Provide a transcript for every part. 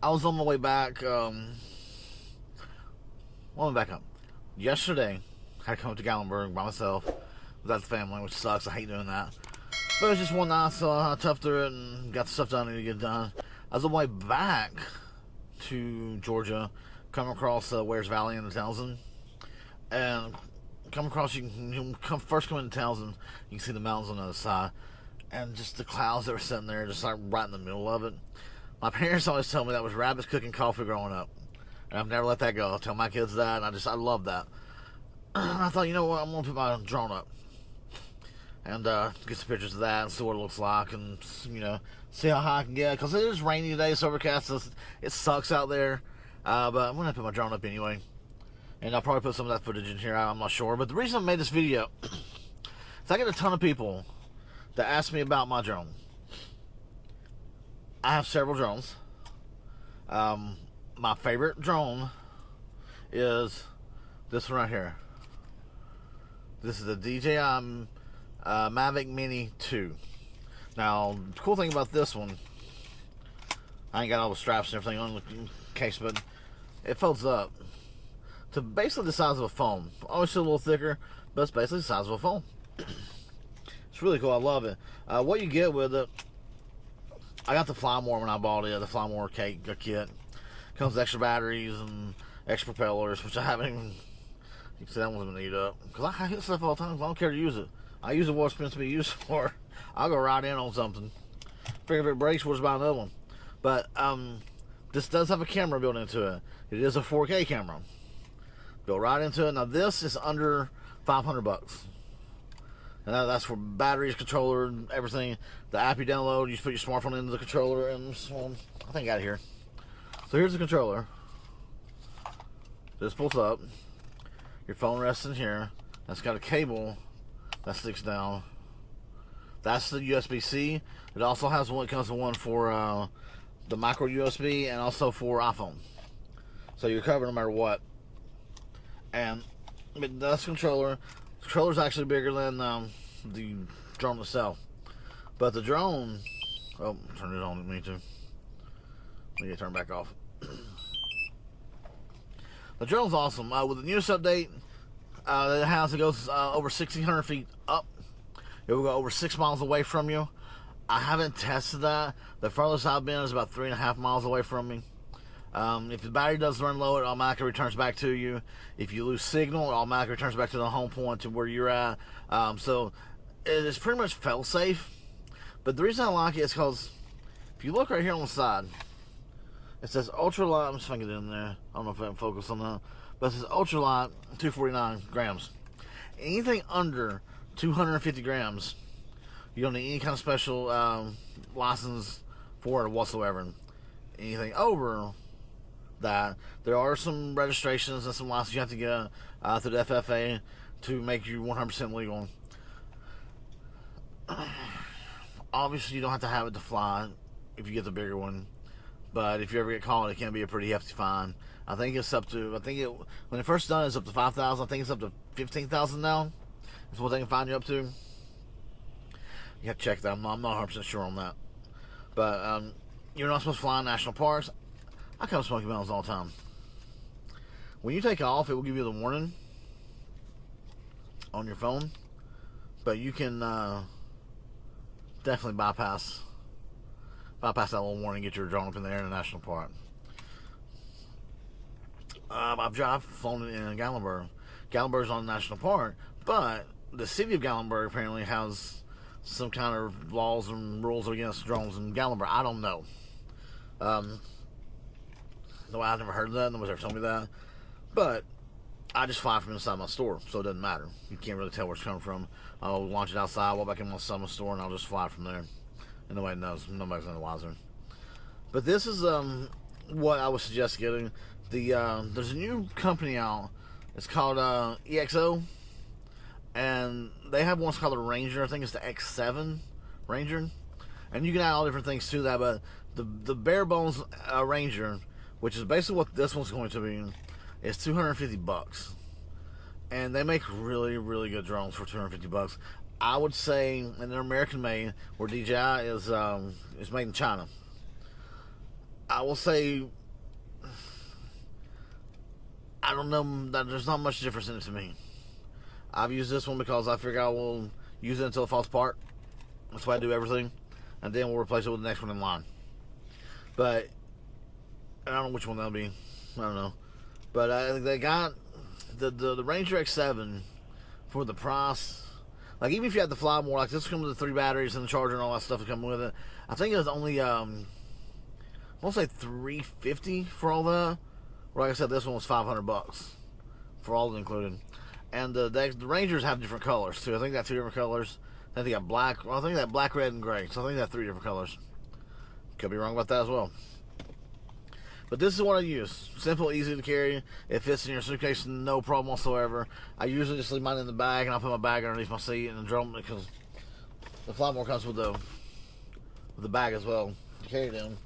I was on my way back. Let me back up. Yesterday, I had to come up to Gallenberg by myself without the family, which sucks. I hate doing that. But it was just one night, so I toughed through it and got the stuff done I need to get done. I was on my way back to Georgia, come across Wares Valley into Townsend, and come across, first come into Townsend, you can see the mountains on the other side, and just the clouds that were sitting there, just like right in the middle of it. My parents always tell me that was rabbits cooking coffee growing up, and I've never let that go. I tell my kids that, and I love that. I thought, you know what, I'm going to put my drone up and get some pictures of that and see what it looks like, and, you know, see how high I can get, because it is rainy today, it's overcast, so it sucks out there, but I'm going to put my drone up anyway, and I'll probably put some of that footage in here, I'm not sure. But the reason I made this video is I get a ton of people that ask me about my drone. I have several drones. My favorite drone is this one right here. This is the DJI Mavic Mini 2. Now, the cool thing about this one, I ain't got all the straps and everything on the case, but it folds up to basically the size of a phone. Obviously a little thicker, but it's basically the size of a phone. It's really cool. I love it. What you get with it, I got the Fly More when I bought it, the Fly More kit. Comes with extra batteries and extra propellers, which I haven't even, you can see that one's been eat up. Because I hit stuff all the time, so I don't care to use it. I use it what it's meant to be used for. I'll go right in on something. Figure if it breaks, we'll just buy another one. But this does have a camera built into it. It is a 4K camera. Built right into it. Now this is under $500. And that's for batteries, controller, everything. The app you download, you just put your smartphone into the controller, and I think I got it here. So here's the controller. This pulls up. Your phone rests in here. That's got a cable that sticks down. That's the USB-C. It also has one. It comes with one for the micro USB and also for iPhone. So you're covered no matter what. And that's the controller. The controller's actually bigger than the drone itself. But the drone, oh, turn it on. Me too. Let me turn it back off. The drone's awesome. With the newest update that it has, it goes over 1,600 feet up. It will go over 6 miles away from you. I haven't tested that. The farthest I've been is about 3.5 miles away from me. If the battery does run low, it automatically returns back to you. If you lose signal, it automatically returns back to the home point to where you're at. So it's pretty much fail-safe. But the reason I like it is because if you look right here on the side, it says ultralight. I'm just trying to get it in there. I don't know if I can focus on that. But it says ultralight, 249 grams. Anything under 250 grams, you don't need any kind of special license for it whatsoever. Anything over that, there are some registrations and some licenses you have to get through the FFA to make you 100% legal. Obviously, you don't have to have it to fly if you get the bigger one. But if you ever get caught, it can be a pretty hefty fine. I think it's up to, when it first done, it's up to $5,000. I think it's up to $15,000 now. That's what they can fine you up to. You have to check that. I'm not 100% sure on that. But you're not supposed to fly in national parks. I come to Smoky Mountains all the time. When you take off, it will give you the warning on your phone. But you can definitely bypass that little warning, get your drone up in the air in a national park. I've flown in Gallenberg. Gallenberg's on a national park, but the city of Gallenberg apparently has some kind of laws and rules against drones in Gallenberg. I don't know. No, I've never heard of that. Nobody's ever told me that. But I just fly from inside my store, so it doesn't matter. You can't really tell where it's coming from. I'll launch it outside, walk back in my summer store, and I'll just fly from there. And nobody knows. Nobody's any wiser. But this is what I would suggest getting. There's a new company out. It's called EXO, and they have one called the Ranger. I think it's the X7 Ranger, and you can add all different things to that. But the bare bones Ranger, which is basically what this one's going to be, is $250, and they make really, really good drones for $250. I would say, and they're American made, where DJI is made in China. I will say, I don't know, that there's not much difference in it to me. I've used this one because I figure I will use it until it falls apart. That's why I do everything. And then we'll replace it with the next one in line. But I don't know which one that'll be. I don't know. But they got the Ranger X7 for the price. Like, even if you had to fly more, like this comes with the 3 batteries and the charger and all that stuff that come with it. I think it was only, I want to say $350 for all that. Like I said, this one was $500 for all included. And the Rangers have different colors too. I think they have 2 different colors. I think they got black. Well, I think they have black, red, and gray. So I think they have 3 different colors. Could be wrong about that as well. But this is what I use. Simple, easy to carry. It fits in your suitcase, no problem whatsoever. I usually just leave mine in the bag, and I'll put my bag underneath my seat and the drum, because the Flymore comes with the bag as well to carry it in.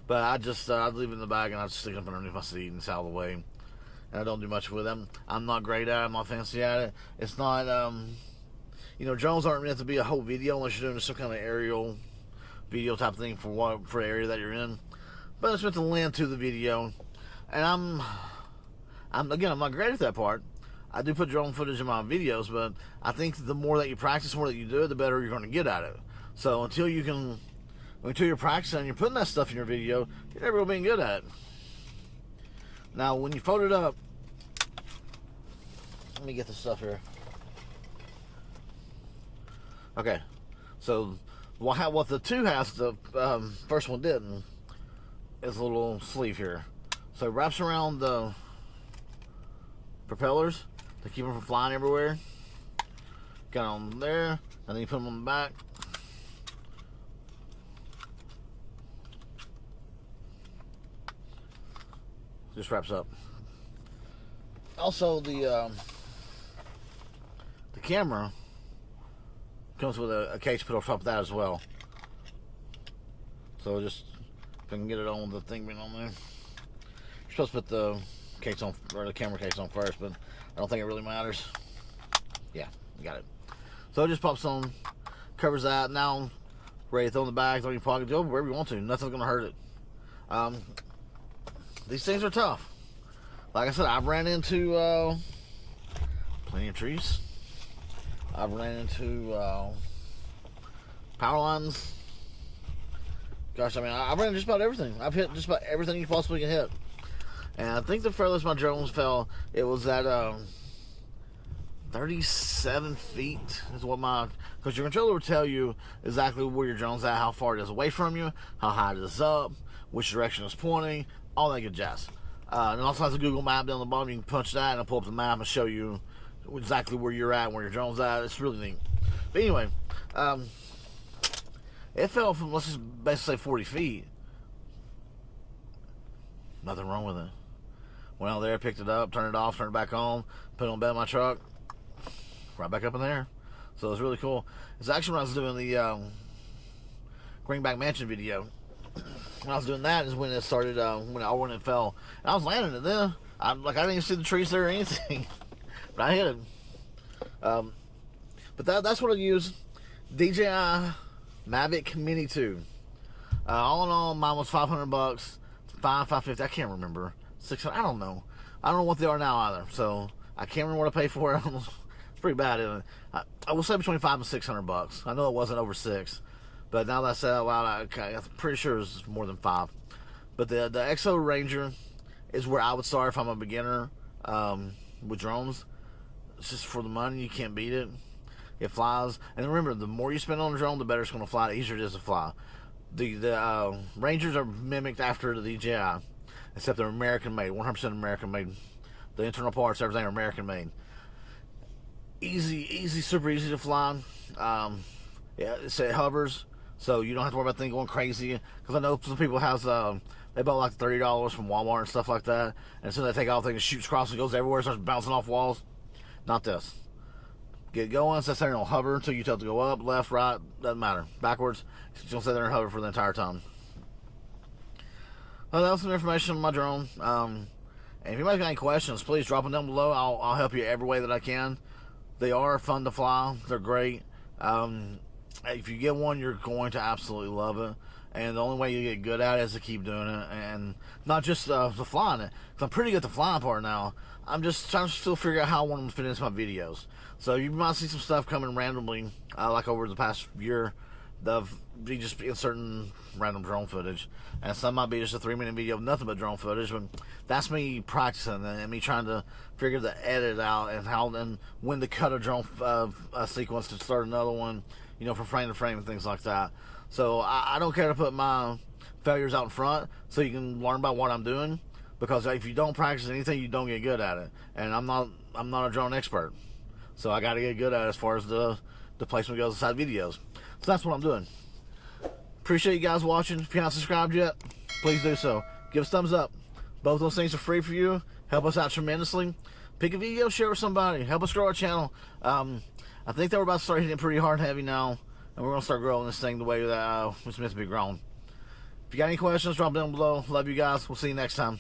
But I just I leave it in the bag and I just stick it up underneath my seat and it's out of the way. And I don't do much with them. I'm not great at it. I'm not fancy at it. It's not, you know, drones aren't meant to be a whole video unless you're doing some kind of aerial video type thing for the area that you're in. But it's meant to lend to the video. And I'm not great at that part. I do put drone footage in my videos, but I think the more that you practice, the more that you do it, the better you're going to get at it. So until you're practicing and you're putting that stuff in your video, you're never going to be good at it. Now, when you fold it up, let me get this stuff here. Okay, so what the 2 has, the first one didn't, is a little sleeve here. So it wraps around the propellers to keep them from flying everywhere. Got them there, and then you put them on the back. Just wraps up. Also, the camera comes with a case put on top of that as well. So just, if I can get it on with the thing being on there. You're supposed to put the case on, or the camera case on first, but I don't think it really matters. Yeah, got it. So it just pops on, covers that. Now, ready to throw in the bag, throw in your pocket, go wherever you want to. Nothing's gonna hurt it. These things are tough. Like I said, I've ran into plenty of trees. I've ran into power lines. Gosh, I mean, I've ran just about everything. I've hit just about everything you possibly can hit. And I think the furthest my drones fell, it was at 37 feet is what because your controller will tell you exactly where your drone's at, how far it is away from you, how high it is up, which direction it's pointing, all that good jazz. And also has a Google map down the bottom. You can punch that and it'll pull up the map and show you exactly where you're at and where your drone's at. It's really neat. But anyway, it fell from, let's just basically say 40 feet. Nothing wrong with it. Went out there, picked it up, turned it off, turned it back on, put it on the bed of my truck, right back up in there. So it's really cool. It's actually when I was doing the Greenback Mansion video. When I was doing that is when it started, when it fell. And I was landing it then. I didn't even see the trees there or anything. But I hit it. But that's what I use. DJI Mavic Mini 2. All in all, mine was $500. $550. I can't remember. $600. I don't know. I don't know what they are now either. So I can't remember what I paid for it. It's pretty bad. Isn't it? I will say between $500 and $600. I know it wasn't over $600. But now that I said it out loud, I'm pretty sure it's more than $500. But the XO Ranger is where I would start if I'm a beginner with drones. It's just for the money. You can't beat it. It flies. And remember, the more you spend on a drone, the better it's going to fly. The easier it is to fly. The Rangers are mimicked after the DJI, except they're American made, 100% American made. The internal parts, everything are American made. Easy, super easy to fly. Yeah, it hovers, so you don't have to worry about things going crazy. Because I know some people have they bought like $30 from Walmart and stuff like that, and as soon as they take off, things shoots across and goes everywhere, starts bouncing off walls. Not this. Get going, so there and it'll hover until you tell it to go up, left, right, doesn't matter. Backwards, it's gonna sit there and hover for the entire time. Well, that was some information on my drone. And if anybody's got any questions, please drop them down below. I'll help you every way that I can. They are fun to fly. They're great. If you get one, you're going to absolutely love it. and the only way you get good at it is to keep doing it, and not just the flying it, because I'm pretty good at the flying part now. I'm just trying to still figure out how I want to fit into my videos. So you might see some stuff coming randomly, like over the past year, of me just inserting random drone footage, and some might be just a 3-minute video of nothing but drone footage, but that's me practicing and me trying to figure the edit out and how and when to cut a drone sequence to start another one, you know, from frame to frame and things like that. So I don't care to put my failures out in front so you can learn about what I'm doing, because if you don't practice anything, you don't get good at it, and I'm not a drone expert, so I got to get good at it as far as the placement goes inside videos. So that's what I'm doing. Appreciate you guys watching. If you're not subscribed yet, please do so. Give us a thumbs up. Both those things are free for you. Help us out tremendously. Pick a video, share with somebody. Help us grow our channel. I think that we're about to start hitting it pretty hard and heavy now, and we're going to start growing this thing the way that it's meant to be grown. If you got any questions, drop them down below. Love you guys. We'll see you next time.